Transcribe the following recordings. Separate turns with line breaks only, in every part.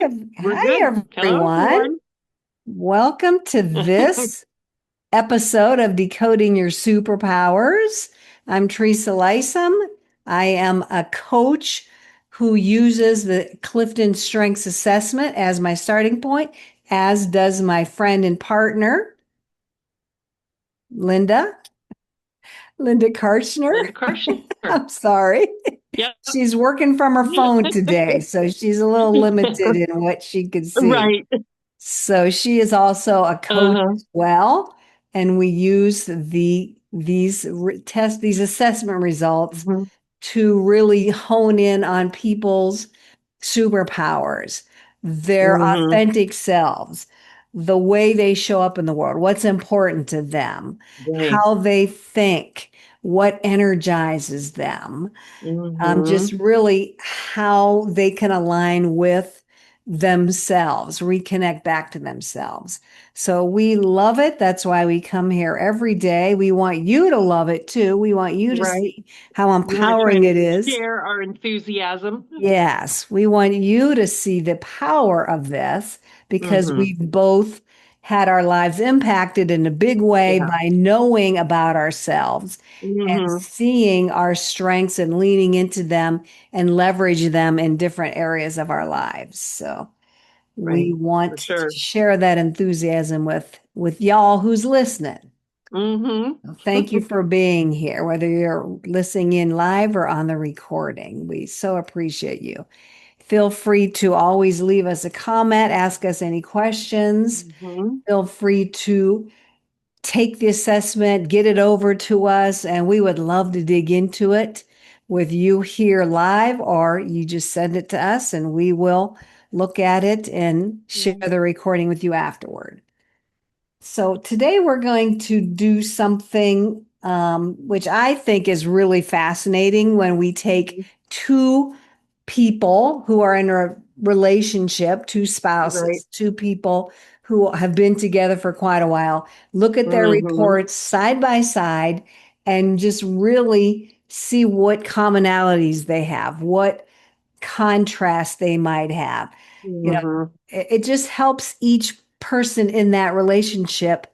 We're
Hi,
good. Hello,
everyone.
everyone.
Welcome to this episode of Decoding Your Superpowers. I'm Teresa Lisum. I am a coach who uses the CliftonStrengths assessment as my starting point, as does my friend and partner, Linda, Linda Karchner.
Linda Karshner.
I'm sorry.
Yep.
She's working from her phone today, so she's a little limited in what she could see.
Right.
So she is also a coach
Uh-huh.
as well, and we use these assessment results
Mhm.
to really hone in on people's superpowers, their
Mhm.
authentic selves, the way they show up in the world, what's important to them,
Right.
how they think, what energizes them, just
Mhm.
really how they can align with themselves, reconnect back to themselves. So we love it. That's why we come here every day. We want you to love it too. We want you to
Right.
see how
We want to try
empowering
to
it is.
share our enthusiasm.
Yes, we want you to see the power of this because
Mhm.
we've both had our lives impacted in a big way
Yeah.
by knowing about ourselves and
Mhm.
seeing our strengths and leaning into them and leverage them in different areas of our lives. So we
Right.
want
For
to
sure.
share that enthusiasm with y'all who's listening.
Mhm.
Thank you for being here, whether you're listening in live or on the recording. We so appreciate you. Feel free to always leave us a comment, ask us any questions.
Mhm.
Feel free to take the assessment, get it over to us, and we would love to dig into it with you here live, or you just send it to us and we will look at it and share
Mhm.
the recording with you afterward. So today we're going to do something which I think is really fascinating when we take two people who are in a relationship, two
Right.
spouses, two people who have been together for quite a while, look at their
Mhm.
reports side by side and just really see what commonalities they have, what contrast they might have. You know,
Mhm.
it just helps each person in that relationship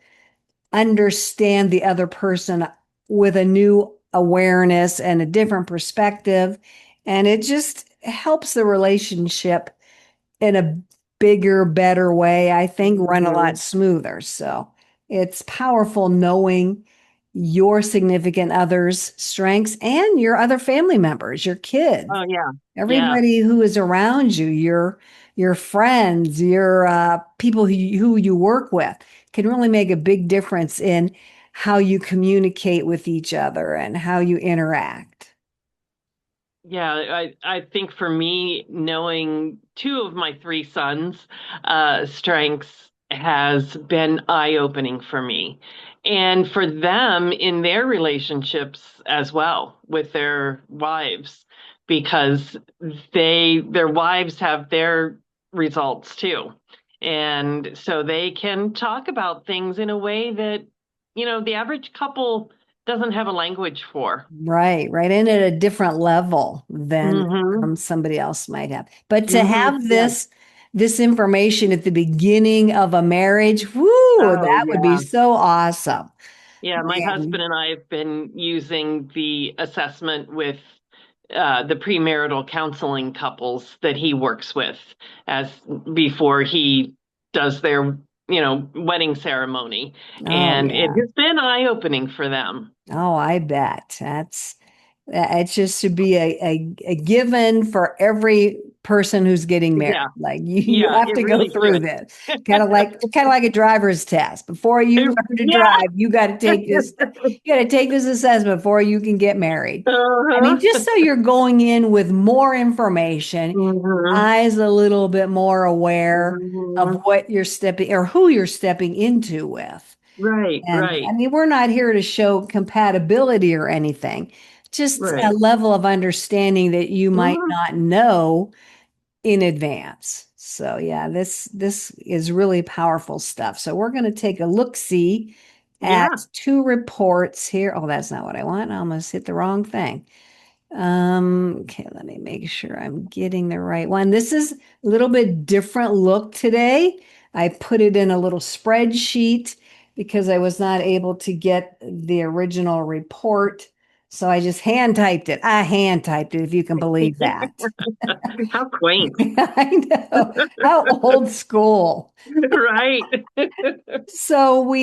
understand the other person with a new awareness and a different perspective. And it just helps the relationship in a bigger, better way, I think, run a lot
Mhm.
smoother. So it's powerful knowing your significant other's strengths and your other family members, your kids,
Oh yeah. Yeah.
everybody who is around you, your friends, your people who you work with can really make a big difference in how you communicate with each other and how you interact.
Yeah, I think for me, knowing two of my three sons' strengths has been eye-opening for me. And for them in their relationships as well with their wives, because their wives have their results too. And so they can talk about things in a way that, the average couple doesn't have a language for.
Right, right. And at a different level than
Hmm.
somebody else might have. But to
Hmm.
have
Yeah.
this information at the beginning of a marriage, whoo,
Oh,
that would be
yeah.
so awesome.
Yeah. My husband
Man.
and I have been using the assessment with the premarital counseling couples that he works with as before he does their, wedding ceremony.
Oh
And it
yeah.
has been eye-opening for them.
Oh, I bet. It's just to be a given for every person who's getting
Yeah.
married. Like you
Yeah.
have
It
to go
really
through
should.
this. Kind of like a driver's test. Before you learn to
Yeah.
drive, you got to take this assessment before you can get married. I mean, just
Uh-huh.
so you're going in with more information,
Hmm.
eyes a little bit more aware of
Hmm.
what you're stepping or who you're stepping into with.
Right.
And I
Right.
mean, we're not here to show compatibility or anything, just a
Right.
level of understanding that you might
Mhm.
not know in advance. So yeah, this is really powerful stuff. So we're going to take a look-see at
Yeah.
two reports here. Oh, that's not what I want. I almost hit the wrong thing. Okay, let me make sure I'm getting the right one. This is a little bit different look today. I put it in a little spreadsheet because I was not able to get the original report. So I just hand typed it. I hand typed it, if you can believe that.
How quaint.
I know. How old school.
Right.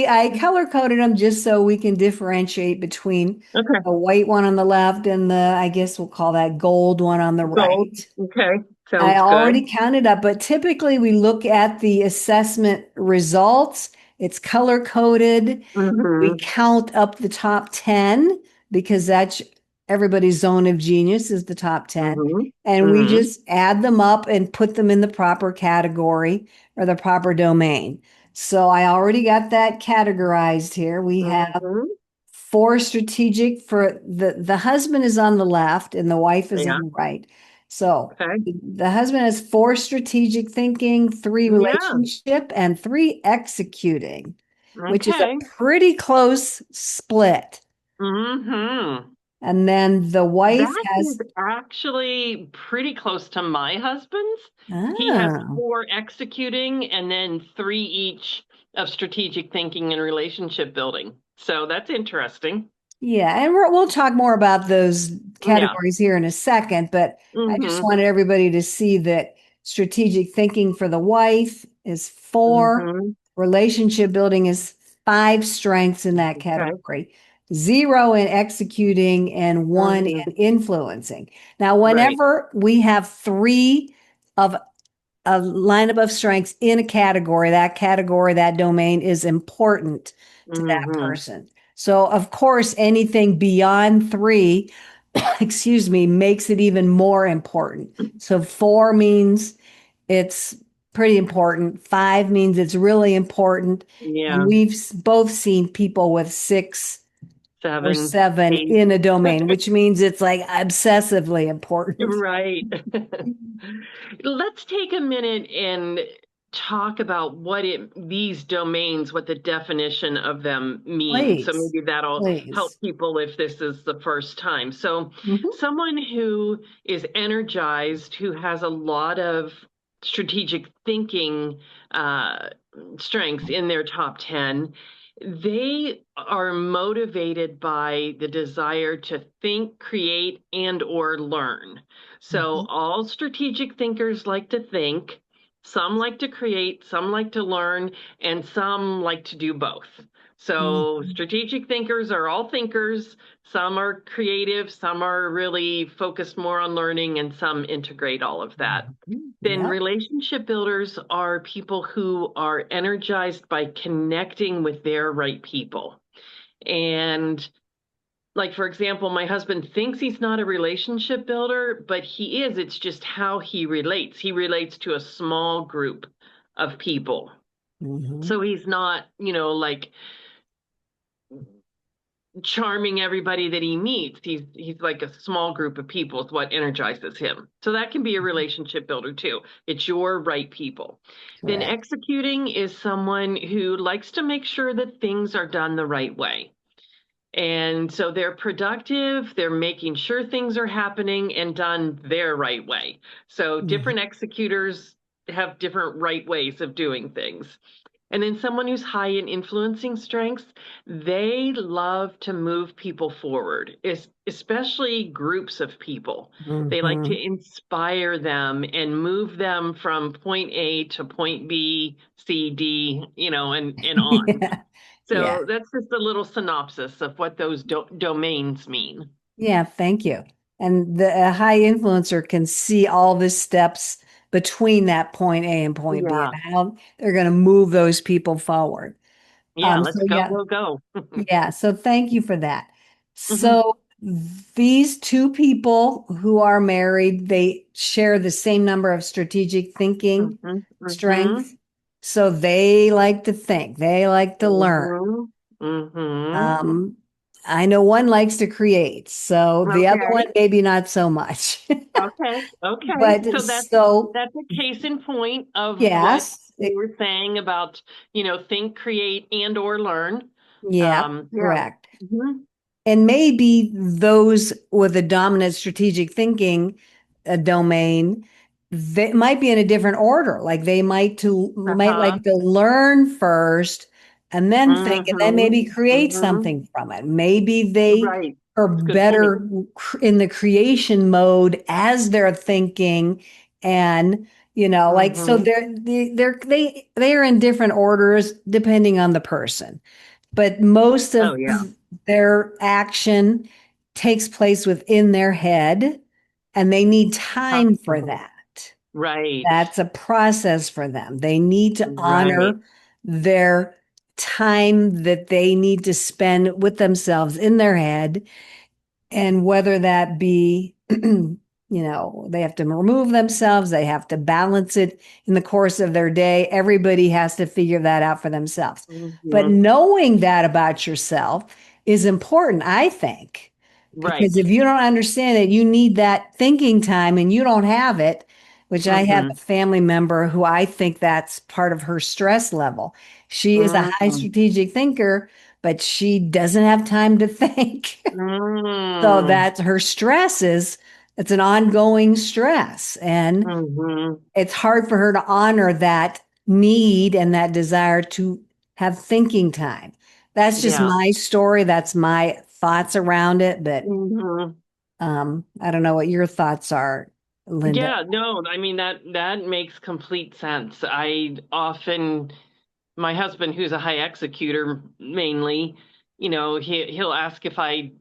I color coded them just so we can differentiate between
Okay.
the white one on the left and I guess we'll call that gold one on the
Gold.
right.
Okay.
I
Sounds good.
already counted up, but typically we look at the assessment results. It's color coded. We
Mm-hmm.
count up the top 10 because that's everybody's zone of genius is the top 10.
Mm-hmm.
And we
Mm-hmm.
just add them up and put them in the proper category or the proper domain. So I already got that categorized here. We have
Mm-hmm.
four strategic for the husband is on the left and the wife is on
Yeah.
the right. So
Okay.
the husband has four strategic thinking, three
Yeah.
relationship, and three executing, which is a
Okay.
pretty close split.
Mm-hmm.
And then the wife
That is
has,
actually pretty close to my husband's. He has
ah,
four executing and then three each of strategic thinking and relationship building. So that's interesting.
yeah, and we'll talk more about those
Yeah.
categories here in a second, but I just
Mm-hmm.
wanted everybody to see that strategic thinking for the wife is four,
Mm-hmm.
relationship building is five strengths in that
Okay.
category, zero in executing, and one
Mm-hmm.
in influencing. Now,
Right.
whenever we have three of a lineup of strengths in a category, that domain is important to that
Mm-hmm.
person. So, of course, anything beyond three, excuse me, makes it even more important. So, four means it's pretty important, five means it's really important. And
Yeah.
we've both seen people with six or
Seven,
seven
eight.
in a domain, which means it's like obsessively important.
Right. Let's take a minute and talk about these domains, what the definition of them means. So
Please,
maybe that'll help
please.
people if this is the first time. So
Mhm.
someone who is energized, who has a lot of strategic thinking strengths in their top 10, they are motivated by the desire to think, create, and or learn. So
Mhm.
all strategic thinkers like to think, some like to create, some like to learn, and some like to do both. So
Mhm.
strategic thinkers are all thinkers, some are creative, some are really focused more on learning, and some integrate all of that.
Mhm.
Then
Yep.
relationship builders are people who are energized by connecting with their right people. And like, for example, my husband thinks he's not a relationship builder, but he is. It's just how he relates. He relates to a small group of people.
Mhm.
So he's not, like charming everybody that he meets. He's like a small group of people is what energizes him. So that can be a relationship builder too. It's your right people. Then
Correct.
executing is someone who likes to make sure that things are done the right way. And so they're productive, they're making sure things are happening and done their right way. So
Mhm.
different executors have different right ways of doing things. And then someone who's high in influencing strengths, they love to move people forward, especially groups of people. They like to
Mhm.
inspire them and move them from point A to point B, C, D, and on.
Yeah. Yeah.
So that's just a little synopsis of what those domains mean.
Yeah. Thank you. And a high influencer can see all the steps between that point A and point B
Yeah.
and how they're going to move those people forward.
Yeah.
So
Let's go,
yeah,
go, go.
yeah. So thank you for that.
Hmm.
So these two people who are married, they share the same number of strategic thinking
Hmm. Hmm.
strengths. So they like to think, they like to learn.
Hmm. Hmm.
Um, I know one likes to create, so the other one
Okay.
maybe not so much.
Okay. Okay.
But
So
so
that's a case in point of what
yes,
we were saying about, think, create, and or learn.
yeah,
Yeah.
correct.
Mhm.
And maybe those with a dominant strategic thinking domain, they might be in a different order. Like they might
Uh-huh.
like to learn first and then think, and then
Mm-hmm.
maybe create
Mm-hmm.
something from it. Maybe they
Right.
are
It's a good point.
better in the creation mode as they're thinking, and like so
Mm-hmm.
they are in different orders depending on the person, but most
Oh
of
yeah.
their action takes place within their head, and they need time for
Uh-huh.
that.
Right.
That's a process for them. They need to
Right.
honor their time that they need to spend with themselves in their head, and whether that be, they have to remove themselves, they have to balance it in the course of their day. Everybody has to figure that out for themselves. But
Mm-hmm.
knowing that about yourself is important, I think, because
Right.
if you don't understand it, you need that thinking time and you don't have it, which I have a
Mm-hmm.
family member who I think that's part of her stress level. She is a high
Mm-hmm.
strategic thinker, but she doesn't have time to think. So
Mm-hmm.
that's her stress is it's an ongoing stress. And
Mm-hmm.
it's hard for her to honor that need and that desire to have thinking time. That's just
Yeah.
my story. That's my thoughts around it. But
Mm-hmm.
I don't know what your thoughts are, Linda.
Yeah, no, I mean that makes complete sense. I often my husband, who's a high executor mainly, he'll ask if I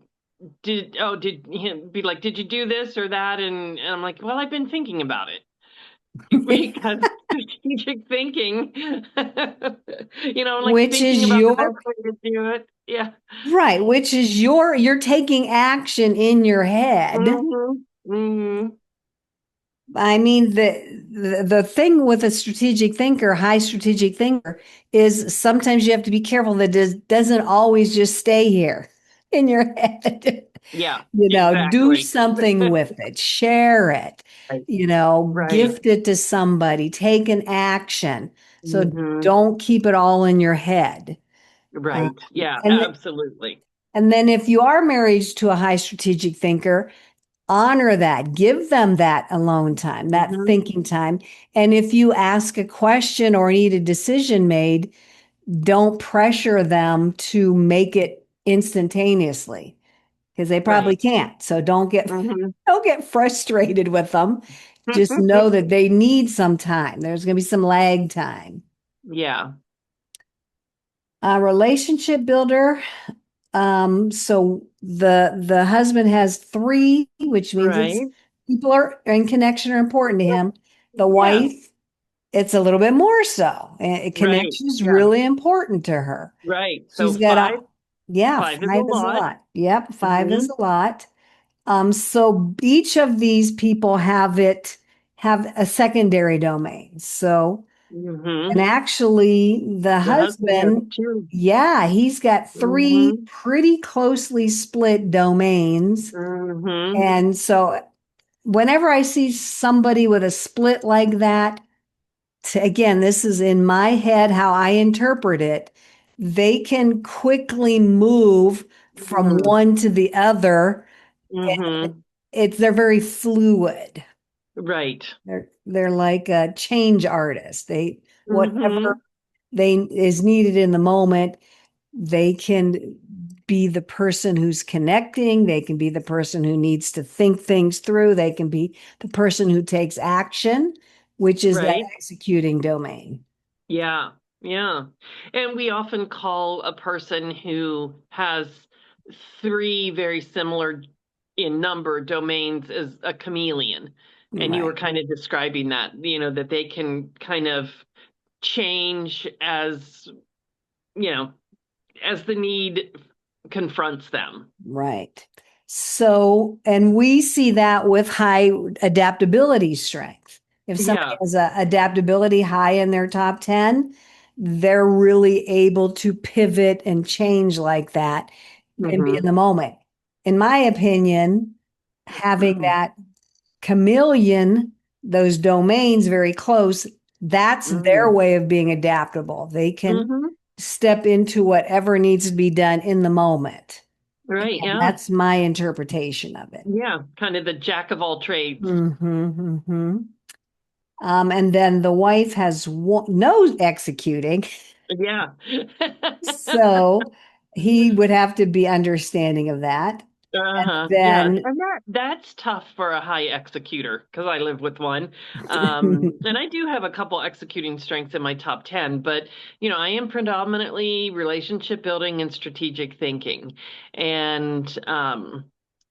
did he'll be like, did you do this or that? And I'm like, well, I've been thinking about it because strategic thinking, I'm like
Which
thinking
is
about the
your
best way to do it. Yeah.
right, which is you're taking action in your head.
Hmm. Hmm.
I mean, the thing with a strategic thinker, high strategic thinker, is sometimes you have to be careful that it doesn't always just stay here in your head.
Yeah,
Do
exactly.
something with it, share it,
Right. Right.
gift it to somebody, take an action. So
Hmm.
don't keep it all in your head. Um,
Right. Yeah,
and
absolutely.
and then if you are married to a high strategic thinker, honor that, give them that alone time, that
Hmm.
thinking time. And if you ask a question or need a decision made, don't pressure them to make it instantaneously because they probably
Right.
can't. So
Hmm.
don't get frustrated with them. Just know that they need some time. There's going to be some lag time.
Yeah.
A relationship builder. So the husband has three, which means it's
Right.
people are in connection are important to him. The
Yeah.
wife, it's a little bit more so.
Right.
Connection is
Yeah.
really important to her.
Right. So
She's got
five,
a, yeah,
five is a
five is a
lot.
lot. Yep, five
Hmm.
is a lot. So each of these people have a secondary domain. So, and
Hmm.
actually, the
The husband has
husband,
two.
yeah, he's got three
Hmm.
pretty closely split domains.
Hmm.
And so, whenever I see somebody with a split like that, again, this is in my head how I interpret it. They can quickly move from
Hmm.
one to the other.
Hmm.
They're very fluid.
Right.
They're like a change artists. They whatever
Hmm.
they is needed in the moment, they can be the person who's connecting, they can be the person who needs to think things through, they can be the person who takes action, which is that
Right.
executing domain.
Yeah. Yeah. And we often call a person who has three very similar in number domains as a chameleon. And you were
Right.
kind of describing that, that they can kind of change you know, as the need confronts them.
Right. So, and we see that with high adaptability strength. If somebody
Yeah.
has a adaptability high in their top 10, they're really able to pivot and change like that and be in
Hmm.
the moment. In my opinion, having that chameleon, those domains very close, that's their
Hmm.
way of being adaptable. They can
Hmm.
step into whatever needs to be done in the moment.
Right.
And
Yeah.
that's my interpretation of it.
Yeah. Kind of the jack of all trades.
Hmm. And then the wife has no executing.
Yeah.
So he would have to be understanding of that. And
Uh-huh. Yeah.
then,
And that's tough for a high executor because I live with one. And I do have a couple executing strengths in my top 10, but I am predominantly relationship building and strategic thinking. And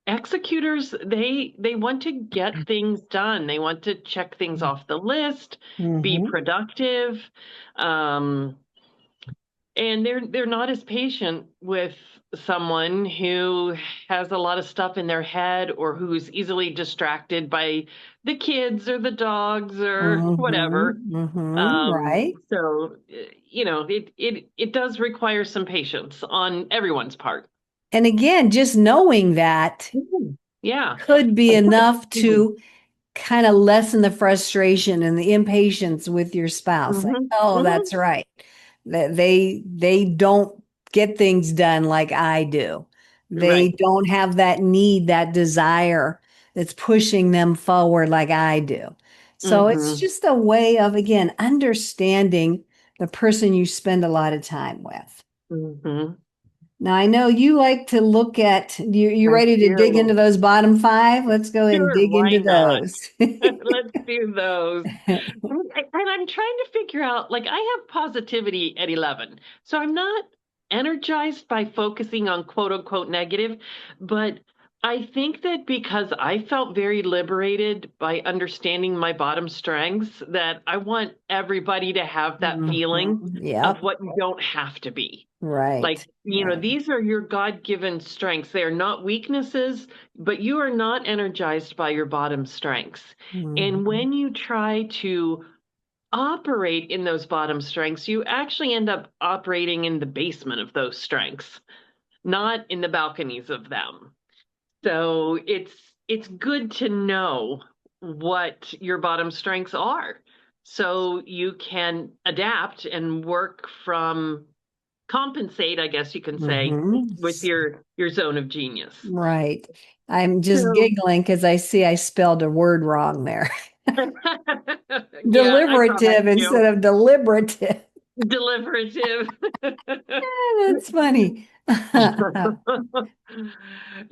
executors, they want to get things done. They want to check things off the list, be
Mhm.
productive. Um, and they're not as patient with someone who has a lot of stuff in their head or who's easily distracted by the kids or the dogs or whatever.
Right.
So it does require some patience on everyone's part.
And again, just knowing that
Mhm. Yeah.
could be enough to kind of lessen the frustration and the impatience with your spouse. Like,
Hmm.
oh,
Hmm.
that's right. That they don't get things done like I do. They
Right.
don't have that need, that desire that's pushing them forward like I do. So it's
Hmm.
just a way of, again, understanding the person you spend a lot of time with.
Hmm.
Now, I know you like to look at, you
I
ready to dig into
do.
those bottom five? Let's go and
Sure,
dig
why
into
not?
those.
Let's do those. And I'm trying to figure out, like, I have positivity at 11. So I'm not energized by focusing on quote unquote negative, but I think that because I felt very liberated by understanding my bottom strengths, that I want everybody to have that feeling of
Yep.
what you don't have to be. Like,
Right. Right.
these are your God-given strengths. They are not weaknesses, but you are not energized by your bottom strengths. And
Mhm.
when you try to operate in those bottom strengths, you actually end up operating in the basement of those strengths, not in the balconies of them. So it's good to know what your bottom strengths are so you can adapt and work from compensate, I guess you can say,
Mhm.
with your zone of genius.
Right. I'm just
So
giggling because I see I spelled a word wrong there.
yeah, I thought
Deliberative instead
you
of deliberative.
deliberative.
That's funny.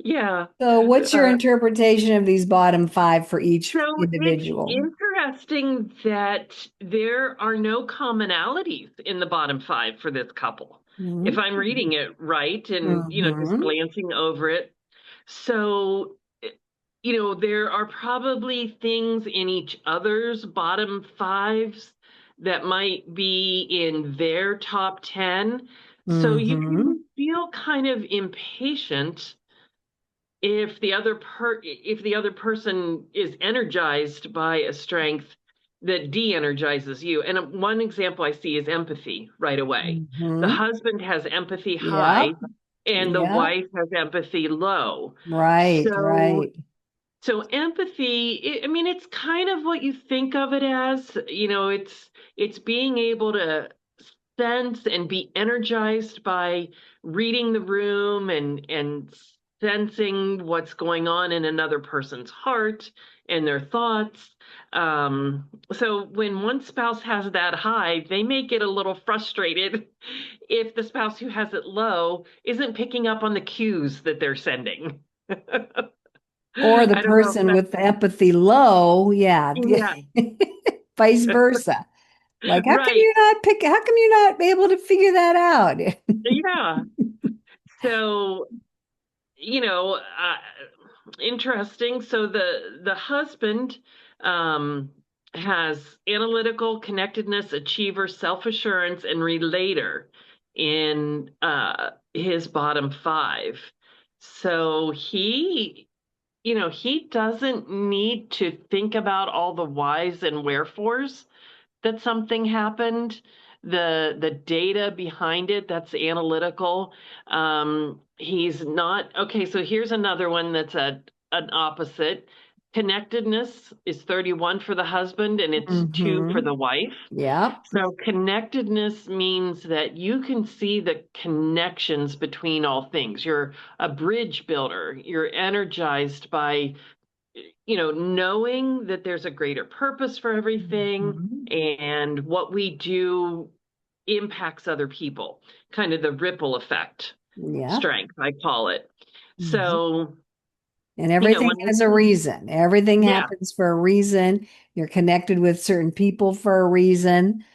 Yeah.
So, what's your
Uh,
interpretation of these bottom five for each
so it's
individual?
interesting that there are no commonalities in the bottom five for this couple. If I'm reading it right and just
Mm-hmm.
glancing over it. So there are probably things in each other's bottom fives that might be in their top 10. So you
Mm-hmm.
can feel kind of impatient if the other person is energized by a strength that de-energizes you. And one example I see is empathy right away. The
Mm-hmm.
husband has empathy high
Yep.
and the
Yep.
wife has empathy low.
Right.
So
Right.
so empathy, I mean, it's kind of what you think of it as. It's being able to sense and be energized by reading the room and sensing what's going on in another person's heart and their thoughts. So when one spouse has that high, they may get a little frustrated if the spouse who has it low isn't picking up on the cues that they're sending.
Or the
I don't know if
person
that's
with the empathy low, yeah.
yeah.
Vice versa. Like,
Right.
how come you're not able to figure that out?
Yeah. So, interesting. So the husband um has analytical, connectedness, achiever, self-assurance, and relator in his bottom five. So he doesn't need to think about all the whys and wherefores that something happened, the data behind it, that's analytical. He's not okay. So here's another one that's an opposite. Connectedness is 31 for the husband and it's 2 for
Mm-hmm.
the wife.
Yep.
So connectedness means that you can see the connections between all things. You're a bridge builder. You're energized by, knowing that there's a greater purpose for everything
Mm-hmm.
and what we do impacts other people, kind of the ripple effect
Yep.
strength, I call it.
Mm-hmm.
So,
And everything
when I
has a
see,
reason. Everything
yeah,
happens for a reason. You're connected with certain people for a reason.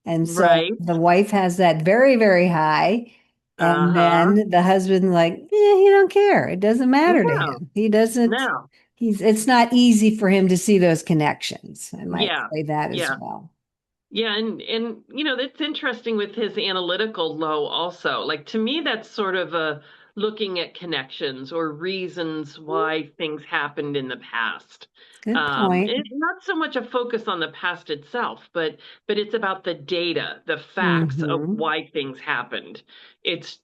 And so
right,
the wife has that very, very high. And
uh-huh,
then the husband, like, he don't care. It doesn't matter to
no,
him. He doesn't,
no,
it's not easy for him to see those connections. I might
yeah,
say that as
yeah.
well.
Yeah, and that's interesting with his analytical low also. Like to me, that's sort of a looking at connections or reasons why things happened in the past.
Good point.
It's not so much a focus on the past itself, but it's about the data, the facts of
Mm-hmm.
why things happened. It's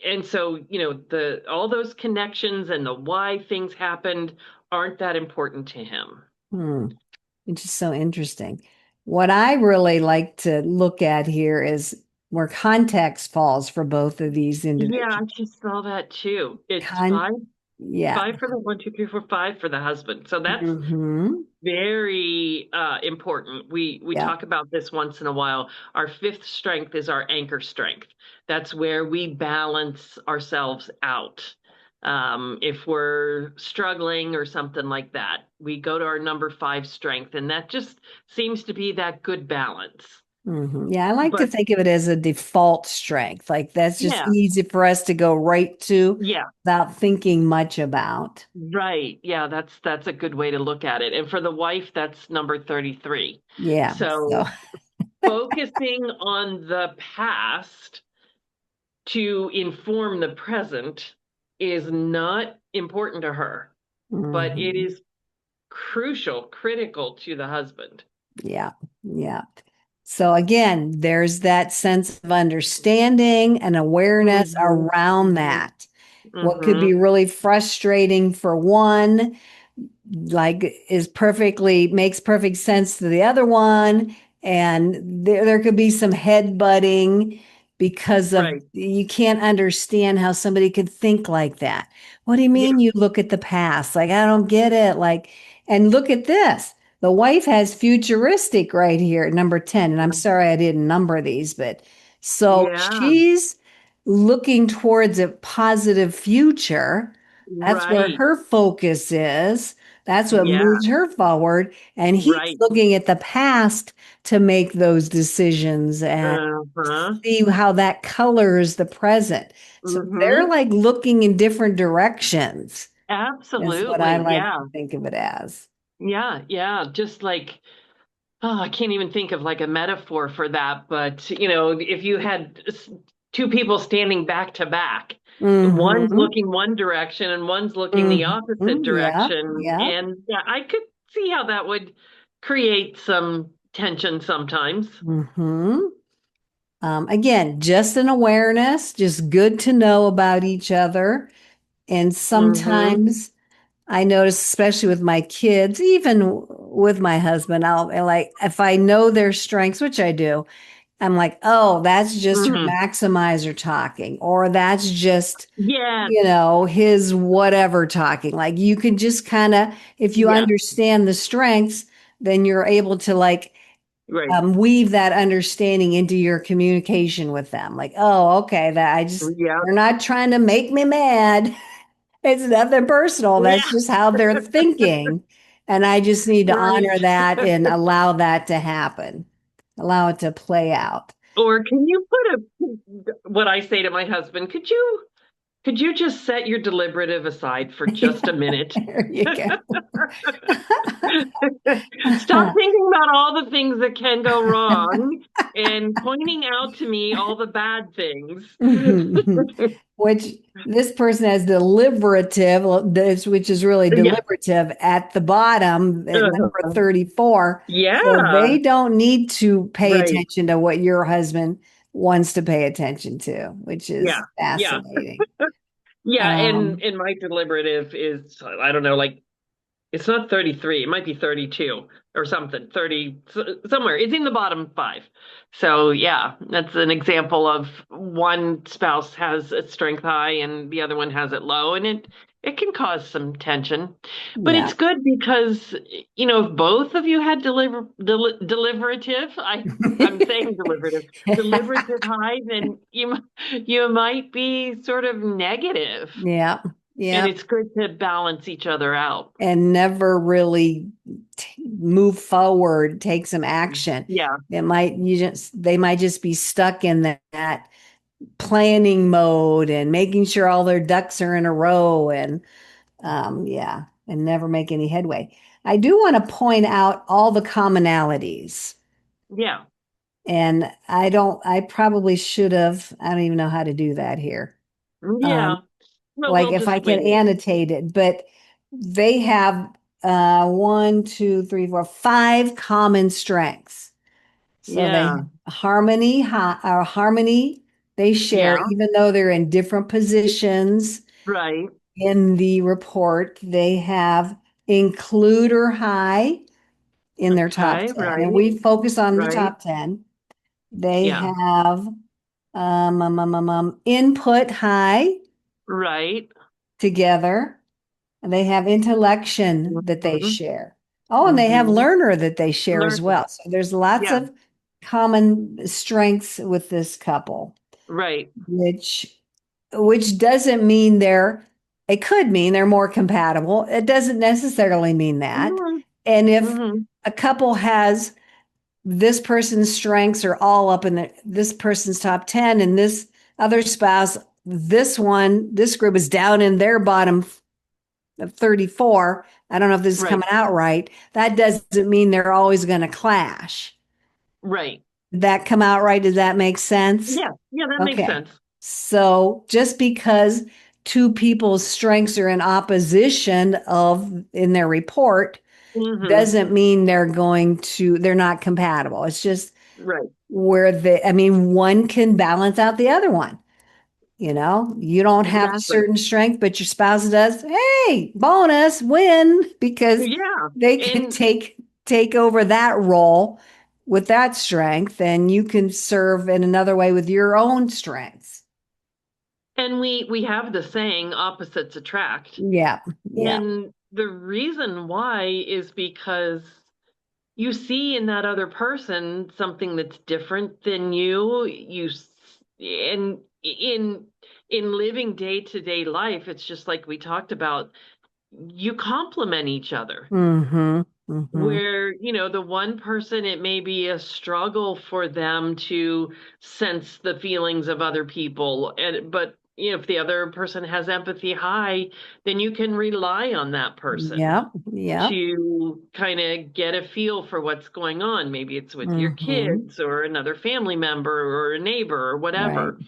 and so, the all those connections and the why things happened aren't that important to him.
Hmm. Which is so interesting. What I really like to look at here is where context falls for both of these
Yeah, I
individuals.
just saw that too. It's
Con, yeah.
five for the one, two, three, four, five for the husband. So that's
Mm-hmm.
very important. We
Yeah.
talk about this once in a while. Our fifth strength is our anchor strength. That's where we balance ourselves out. If we're struggling or something like that, we go to our number five strength, and that just seems to be that good balance.
Hmm. Yeah, I like to
But
think of it as a default strength. Like that's just
yeah,
easy for us to go right to
yeah.
without thinking much about.
Right. Yeah, that's a good way to look at it. And for the wife, that's number 33.
Yeah. So,
So focusing on the past to inform the present is not important to her, but it
mhm.
is crucial, critical to the husband.
Yeah. Yeah. So again, there's that sense of understanding and awareness
Mm-hmm.
around
Mm-hmm.
that. What could be
Mm-hmm.
really frustrating for one like is perfectly makes perfect sense to the other one, and there could be some head butting because of
Right.
you can't understand how somebody could think like that. What do you
Yeah.
mean you look at the past? Like, I don't get it. Like, and look at this. The wife has futuristic right here at number 10. And I'm sorry I didn't number these, but so
Yeah.
she's looking towards a positive future. That's where
Right.
her focus is. That's what
Yeah.
moves her forward. And he's
Right.
looking at the past to make those decisions and
Uh-huh.
see how that colors the present. So they're
Mm-hmm.
like looking in different directions, is what I
Absolutely.
like
Yeah.
to think of it as.
Yeah. Yeah. Just like, oh, I can't even think of like a metaphor for that, but if you had two people standing back to back, one's
Mm-hmm.
looking one direction and one's looking the opposite
Mm-hmm. Yeah.
direction.
Yeah.
And yeah, I could see how that would create some tension sometimes.
Mm-hmm. Again, just an awareness, just good to know about each other. And
Mm-hmm.
sometimes I notice, especially with my kids, even with my husband, I'll like, if I know their strengths, which I do, I'm like, oh, that's just her
Hmm.
maximizer talking, or that's just,
Yeah.
his whatever talking. Like you can just kind of, if you
Yeah.
understand the strengths, then you're able to like
Right.
weave that understanding into your communication with them. Like, oh, okay,
Yeah.
they're not trying to make me mad. It's nothing personal. That's
Yeah.
just how they're thinking. And I just need to
Right.
honor that and allow that to happen, allow it to play out.
Or can you put what I say to my husband, could you just set your deliberative aside for just a minute?
There you go.
Stop thinking about all the things that can go wrong and pointing out to me all the bad things.
Which this person has deliberative, which is really
Yeah.
deliberative at the bottom at number
Uh-huh.
34. So
Yeah.
they don't need to pay
Right.
attention to what your husband wants to pay attention to, which
Yeah.
is
Yeah.
fascinating.
Yeah. And
Um,
and my deliberative is, I don't know, like It's not 33. It might be 32 or something. 30 somewhere. It's in the bottom five. So yeah, that's an example of one spouse has a strength high and the other one has it low, and it can cause some tension. But
Yeah.
it's good because if both of you had deliberative, I'm saying deliberative high, then you might be sort of negative,
Yeah.
and
Yeah.
it's good to balance each other out.
And never really move forward, take some action.
Yeah,
They might just be stuck in that planning mode and making sure all their ducks are in a row and yeah, and never make any headway. I do want to point out all the commonalities.
yeah,
And I probably should have, I don't even know how to do that here. Um,
yeah. Well,
like
we'll
if I
just
can
wing it.
annotate it, but they have one, two, three, four, five common strengths. So they
Yeah,
have harmony they share,
yeah,
even though they're in different positions
right.
in the report. They have includer high in their top
Okay,
10, and
right,
we focus on the
right.
top 10. They
Yeah,
have input high
right.
together. And they have intellection that they
Mm-hmm,
share. Oh, and they have
mm-hmm.
learner that they share as
Learn.
well. So there's lots
Yeah,
of common strengths with this couple,
right.
which which doesn't mean it could mean they're more compatible. It doesn't necessarily mean that.
Mm-hmm,
And if
mm-hmm.
a couple has this person's strengths are all up in this person's top 10 and this other spouse, this group is down in their bottom of 34. I don't know if this is
Right,
coming out right. That doesn't mean they're always going to clash.
right.
Did that come out right? Does that make sense?
Yeah, yeah, that makes
Okay.
sense.
So just because two people's strengths are in opposition of in their report
Mm-hmm,
doesn't mean they're not compatible. It's just
right.
I mean, one can balance out the other one. You don't have a
Exactly.
certain strength, but your spouse does. Hey, bonus, win, because
Yeah,
they can
and
take over that role with that strength, and you can serve in another way with your own strengths.
we have the saying opposites attract.
Yeah, yeah.
And the reason why is because you see in that other person something that's different than you. And in living day-to-day life, it's just like we talked about, you complement each other.
Mm-hmm. Mm-hmm.
Where, the one person, it may be a struggle for them to sense the feelings of other people. But if the other person has empathy high, then you can rely on that person
Yep. Yep.
to kind of get a feel for what's going on. Maybe it's with your
Mm-hmm.
kids or another family member or a neighbor or
Right.
whatever.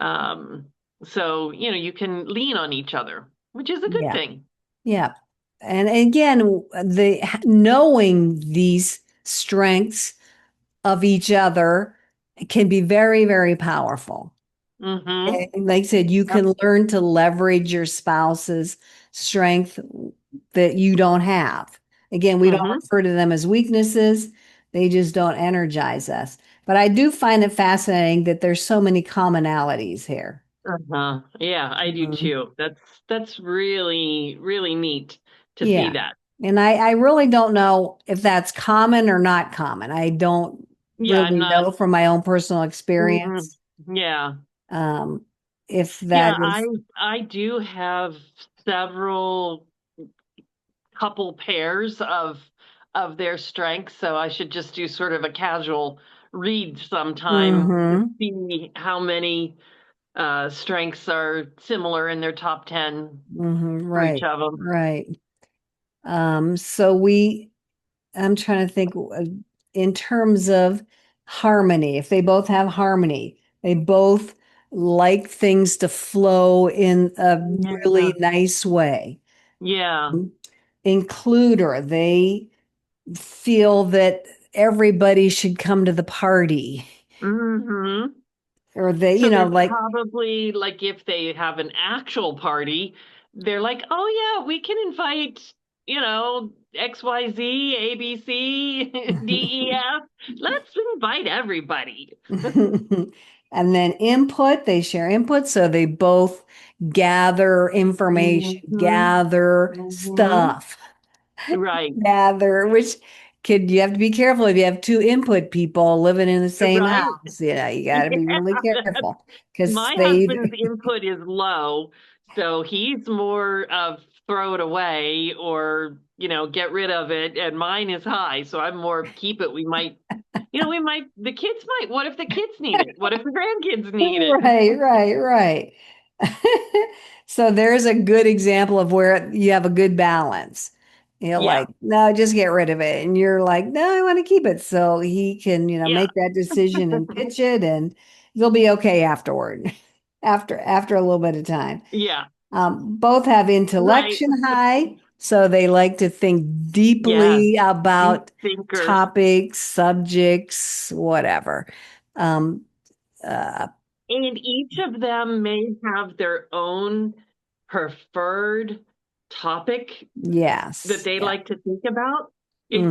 Um, so, you can lean on each other, which is a good
Yeah.
thing.
Yeah. And again, the knowing these strengths of each other can be very, very powerful.
Mm-hmm.
And like I said, you
Yep.
can learn to leverage your spouse's strength that you don't have. Again, we don't
Mm-hmm.
refer to them as weaknesses. They just don't energize us. But I do find it fascinating that there's so many commonalities here.
Uh-huh. Yeah, I do
Mhm.
too. That's really, really neat to see
Yeah.
that.
And I really don't know if that's common or not common. I don't
Yeah, I'm
really
not.
know from my own personal
Mhm.
experience
Yeah.
um, if
Yeah,
that
I
is.
I do have several couple pairs of their strengths, so I should just do sort of a casual read sometime to
Hmm.
see how many strengths are similar in their top 10
Hmm.
for each
Right,
of them.
right. I'm trying to think in terms of harmony, if they both have harmony, they both like things to flow in a
Yeah.
really nice way.
Yeah.
Includer, they feel that everybody should come to the party,
Hmm.
or they,
So they're
like,
probably like, if they have an actual party, they're like, oh yeah, we can invite, XYZ, ABC, DEF. Let's invite everybody.
And then input, they share input. So they both gather information,
Hmm.
gather
Hmm.
stuff,
Right,
gather, which you have to be careful if you have two input people living in the same
right.
house. You got to be
Yeah,
really
that's,
careful because
my husband's
they,
input is low, so he's more of throw it away or, get rid of it, and mine is high, so I'm more of keep it. The kids might, what if the kids need it? What if the grandkids need it?
right, right, right. So there's a good example of where you have a good balance. You're
Yeah,
like, no, just get rid of it. And you're like, no, I want to keep it. So he can,
yeah,
make that decision and pitch it and they'll be okay afterward, after a little bit of time.
yeah,
Both have
right.
intellection high, so they like to think
Yes,
deeply
deep
about
thinkers.
topics, subjects, whatever. Um, uh,
And each of them may have their own preferred topic that
yes,
they
yeah.
like to think about.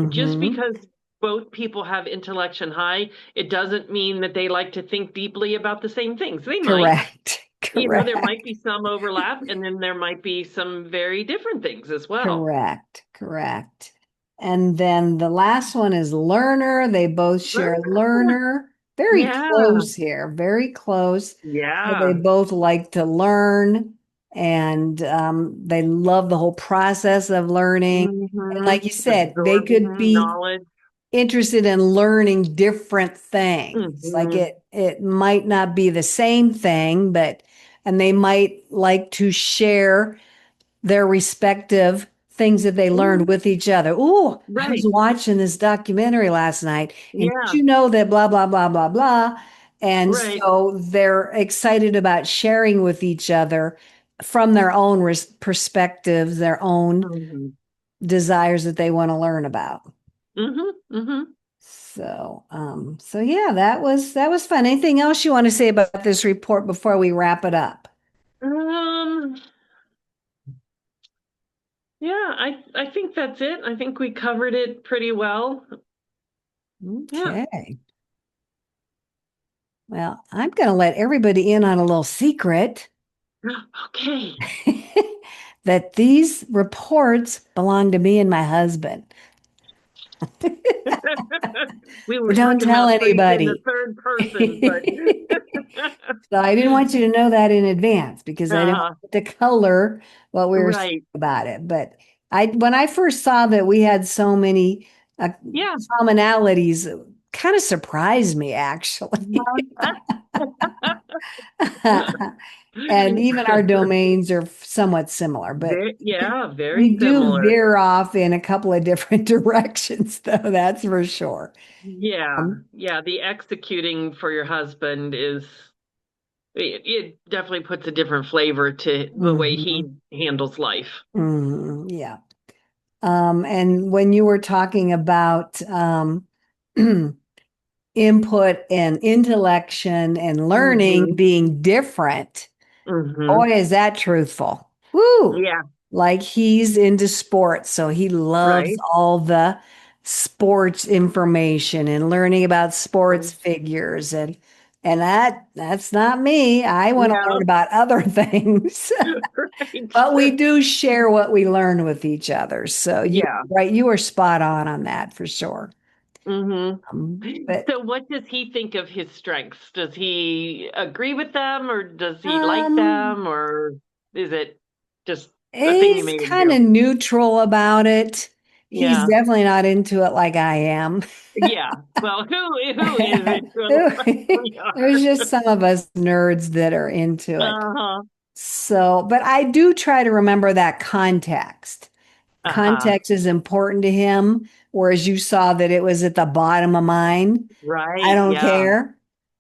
Just
Hmm.
because both people have intellection high, it doesn't mean that they like to think deeply about the same things. They might,
Correct.
there might
Correct.
be some overlap, and then there might be some very different things as well.
Correct. Correct. And then the last one is learner. They both share
Learn.
learner. Very
Yeah,
close here. Very close. So they
yeah.
both like to learn and they love the whole process of learning. And
Hmm.
like you said, they could
Absorbing
be
knowledge.
interested in learning different things. Like
Hmm.
it might not be the same thing, but and they might like to share their respective things that they learned with each other. Oh, I was
Right.
watching this documentary last night, and did
Yeah.
you know that blah, blah, blah, blah, blah? And
Right.
so they're excited about sharing with each other from their own perspectives, their own
Hmm.
desires that they want to learn about.
Hmm. Hmm.
So yeah, that was fun. Anything else you want to say about this report before we wrap it up?
Um, yeah, I think that's it. I think we covered it pretty well. Yeah.
Okay. Well, I'm going to let everybody in on a little secret
Okay.
that these reports belong to me and my husband.
We
So
were
don't
talking
tell
about putting it in the
anybody.
third person, but
So I didn't want you to know that in advance because I didn't
uh,
want to color what we were saying
right.
about it. But when I first saw that we had so many uh,
Yeah.
commonalities, it kind of surprised me actually. And even our domains are somewhat similar, but
Yeah,
we
very
do
similar.
veer off in a couple of different directions, though, that's for sure.
Yeah.
Um,
Yeah, the executing for your husband it definitely puts a different flavor to the way
mhm,
he handles life.
yeah. And when you were talking about input and intellection and learning
Hmm.
being different,
Hmm.
boy, is that truthful. Woo!
Yeah,
Like he's into sports, so he loves
right.
all the sports information and learning about sports figures and that's not me. I want to learn
No,
about other things.
right.
But we do share what we learn with each other. So
Yeah.
you were spot on that for sure.
Hmm.
But
So what does he think of his strengths? Does he agree with them or does he like
um,
them or is it just a thing you
he's
made him
kind
do?
of neutral about it. He's
Yeah.
definitely not into it like I am.
Yeah. Well, who isn't? Well, we
There's
are.
just some of us nerds that are into it.
Uh-huh.
So, but I do try to remember that context.
Uh-huh.
Context is important to him, whereas you saw that it was at the bottom of mine. I
Right.
don't
Yeah.
care,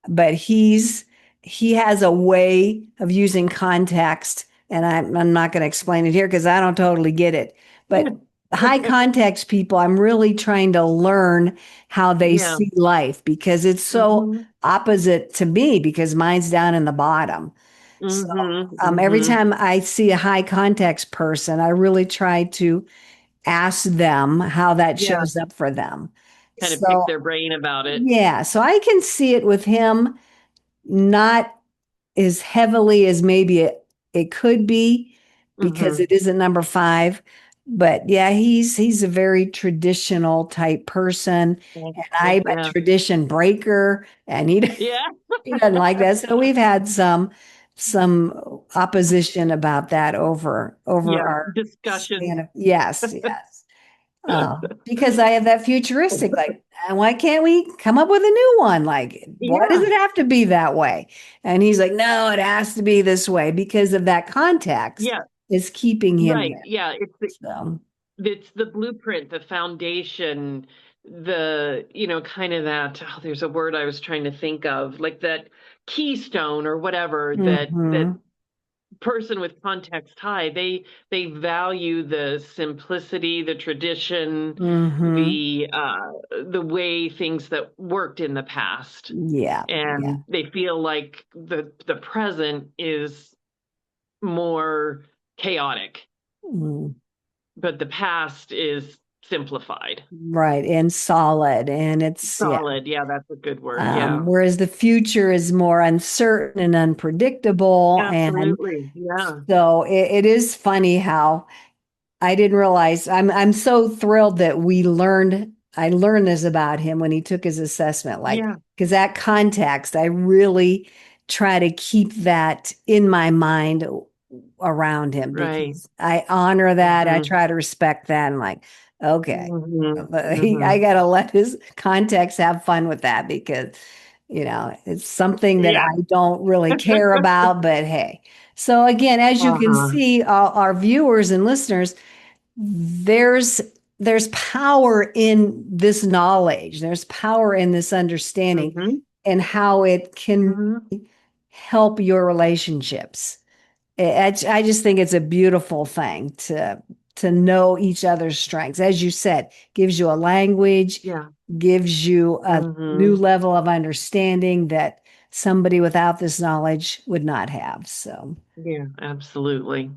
but he has a way of using context, and I'm not going to explain it here because I don't totally get it. But high context people, I'm really trying to learn how they
Yeah.
see life because it's so
Hmm.
opposite to me because mine's down in the bottom. So
Hmm.
every
Hmm.
time I see a high context person, I really try to ask them how that
Yeah.
shows up for them.
Kind of pick
So,
their brain about it.
yeah, so I can see it with him, not as heavily as maybe it could be because
Hmm.
it isn't number five. But yeah, he's a very traditional type person. And
Okay.
I'm a
Yeah.
tradition breaker, and he
Yeah.
he doesn't like that. So we've had some opposition about that over
Yeah.
our
Discussions.
span of yes, yes. Because I have that futuristic, like, why can't we come up with a new one? Like, why does
Yeah.
it have to be that way? And he's like, no, it has to be this way because of that context
Yeah.
is keeping him
Right.
there.
Yeah.
So,
It's the blueprint, the foundation, kind of that, oh, there's a word I was trying to think of, like that keystone or whatever, that
hmm
person with context high, they value the simplicity, the tradition,
hmm
the way things that worked in the past.
yeah, yeah.
And they feel like the present is more chaotic,
Mm,
but the past is simplified.
right. And solid. And it's, yeah.
Solid. Yeah, that's a good word. Yeah.
Whereas the future is more uncertain and unpredictable. And
Absolutely. Yeah.
so it is funny how I didn't realize I'm so thrilled that I learned this about him when he took his assessment, like,
Yeah.
because that context, I really try to keep that in my mind around him
Right.
because I honor that. I
Hmm.
try to respect that. And like, okay,
Hmm.
I
Hmm.
gotta let his context have fun with that because, it's something that
Yeah.
I don't really care about, but hey. So again, as you can
Uh-huh.
see, our viewers and listeners, there's there's power in this knowledge. There's power in this understanding
Hmm.
and how it can
Hmm.
help your relationships. I just think it's a beautiful thing to know each other's strengths. As you said, gives you a language,
Yeah.
gives you a new
Hmm.
level of understanding that somebody without this knowledge would not have.
Yeah, absolutely.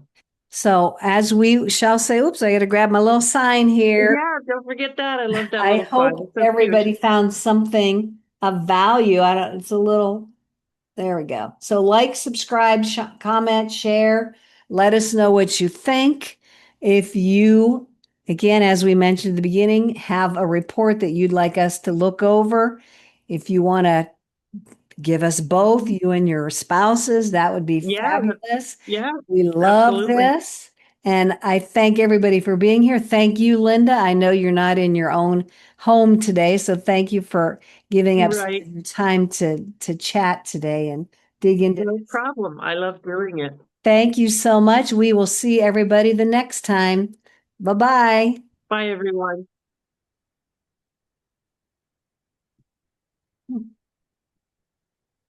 So as we shall say, oops, I got to grab my little sign here.
Yeah, don't forget that. I love that
I
little sign.
hope
It's so cute.
everybody found something of value. I don't, it's a little, there we go. So like, subscribe, comment, share, let us know what you think. If you, again, as we mentioned at the beginning, have a report that you'd like us to look over, if you want to give us both,
Mhm.
you and your spouses. That would be
Yeah,
fabulous.
yeah,
We love
absolutely.
this. And I thank everybody for being here. Thank you, Linda. I know you're not in your own home today, so thank you for giving up some
Right.
of your time to chat today and dig into
No
this.
problem. I love doing it.
Thank you so much. We will see everybody the next time. Bye-bye.
Bye, everyone.